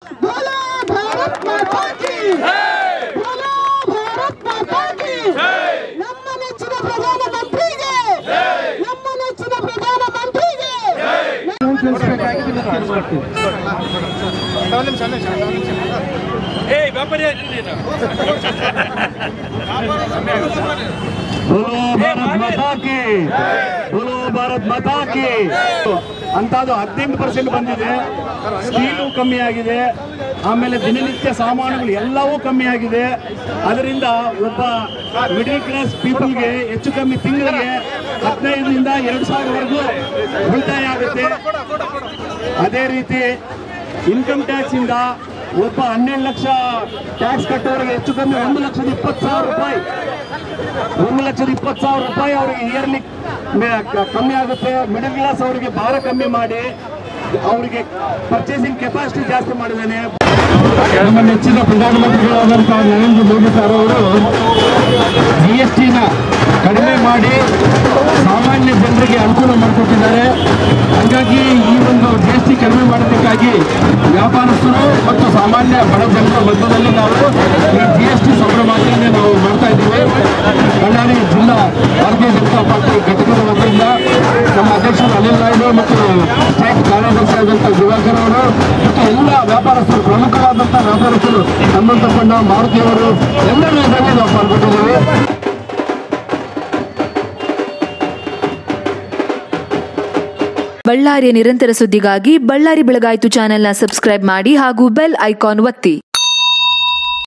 बोलो भारत माता की बोलो भारत माता की ನಮ್ಮ ನೆಚ್ಚಿನ ಪ್ರಧಾನಮಂತ್ರಿಗೆ ನಮ್ಮ ನೆಚ್ಚಿನ ಪ್ರಧಾನಮಂತ್ರಿಗೆ बोलो भारत माता की बोलो भारत माता की ಅಂತದು 18% ಬಂದಿದೆ. ಸ್ಟೀಲು ಕಮ್ಮಿ ಆಗಿದೆ, ಆಮೇಲೆ ದಿನನಿತ್ಯ ಸಾಮಾನುಗಳು ಎಲ್ಲವೂ ಕಮ್ಮಿ ಆಗಿದೆ. ಅದರಿಂದ ಒಬ್ಬ ಮಿಡಲ್ ಕ್ಲಾಸ್ ಪೀಪಲ್ಗೆ ಹೆಚ್ಚು ಕಮ್ಮಿ ತಿಂಗಳಿಗೆ 15ರಿಂದ 2,000 ವರೆಗೂ ಉಳಿತಾಯ ಆಗುತ್ತೆ. ಅದೇ ರೀತಿ ಇನ್ಕಮ್ ಟ್ಯಾಕ್ಸ್ ಇಂದ ಒಬ್ಬ 12 ಲಕ್ಷ ಟ್ಯಾಕ್ಸ್ ಕಟ್ಟೋರಿಗೆ ಹೆಚ್ಚು ಕಮ್ಮಿ 1,20,000 ರೂಪಾಯಿ 1,20,000 ರೂಪಾಯಿ ಅವರಿಗೆ ಇಯರ್ಲಿ ಕಮ್ಮಿ ಆಗುತ್ತೆ. ಮಿಡಲ್ ಕ್ಲಾಸ್ ಅವರಿಗೆ ಭಾರ ಕಮ್ಮಿ ಮಾಡಿ ಅವರಿಗೆ ಪರ್ಚೇಸಿಂಗ್ ಕೆಪಾಸಿಟಿ ಜಾಸ್ತಿ ಮಾಡಿದ್ದಾನೆ. ನಮ್ಮ ನೆಚ್ಚಿನ ಪ್ರಧಾನಮಂತ್ರಿಗಳಾದಂತಹ ನರೇಂದ್ರ ಮೋದಿ ಸರ್ ಅವರು GST ಕಡಿಮೆ ಮಾಡಿ ಸಾಮಾನ್ಯ ಜನರಿಗೆ ಅನುಕೂಲ ಮಾಡಿಕೊಟ್ಟಿದ್ದಾರೆ. ಹಾಗಾಗಿ ಈ ಒಂದು GST ಕಡಿಮೆ ಮಾಡೋದಕ್ಕಾಗಿ ವ್ಯಾಪಾರಸ್ಥರು ಮತ್ತು ಸಾಮಾನ್ಯ ಬಡ ಜನರ ಮಧ್ಯದಲ್ಲಿ ನಾವು ಈ GST ಸಂಭ್ರಮಾಚರಣೆ ನಾವು ಮಾಡ್ತಾ ಇದ್ದೀವಿ. ಬಳ್ಳಾರಿ ಜಿಲ್ಲಾ ಭಾರತೀಯ ಜನತಾ ಪಾರ್ಟಿ ಘಟಕದ ವತಿಯಿಂದ ನಮ್ಮ ಅಧ್ಯಕ್ಷರು ಅನಿಲ್ ನಾಯ್ಡು ಮತ್ತು ಸ್ಟೇಟ್ ಕಾರ್ಯದರ್ಶಿ ಆದಂಥ ದಿವಾಕರ್ ಅವರು ಮತ್ತು ಎಲ್ಲ ವ್ಯಾಪಾರಸ್ಥರು ಪ್ರಮುಖವಾದಂಥ ವ್ಯಾಪಾರಸ್ಥರು ಸಂಬಂಧಪಟ್ಟ ಮಾರುತಿಯವರು ಎಲ್ಲರೂ ಇದರಲ್ಲಿ ನಾವು ಪಾಲ್ಗೊಂಡಿದ್ದೇವೆ. ಬಳ್ಳಾರಿಯ ನಿರಂತರ ಸುದ್ದಿಗಾಗಿ ಬಳ್ಳಾರಿ ಬೆಳಗಾಯಿತು ಚಾನೆಲ್ನ ಸಬ್ಸ್ಕ್ರೈಬ್ ಮಾಡಿ ಹಾಗೂ ಬೆಲ್ ಐಕಾನ್ ಒತ್ತಿ.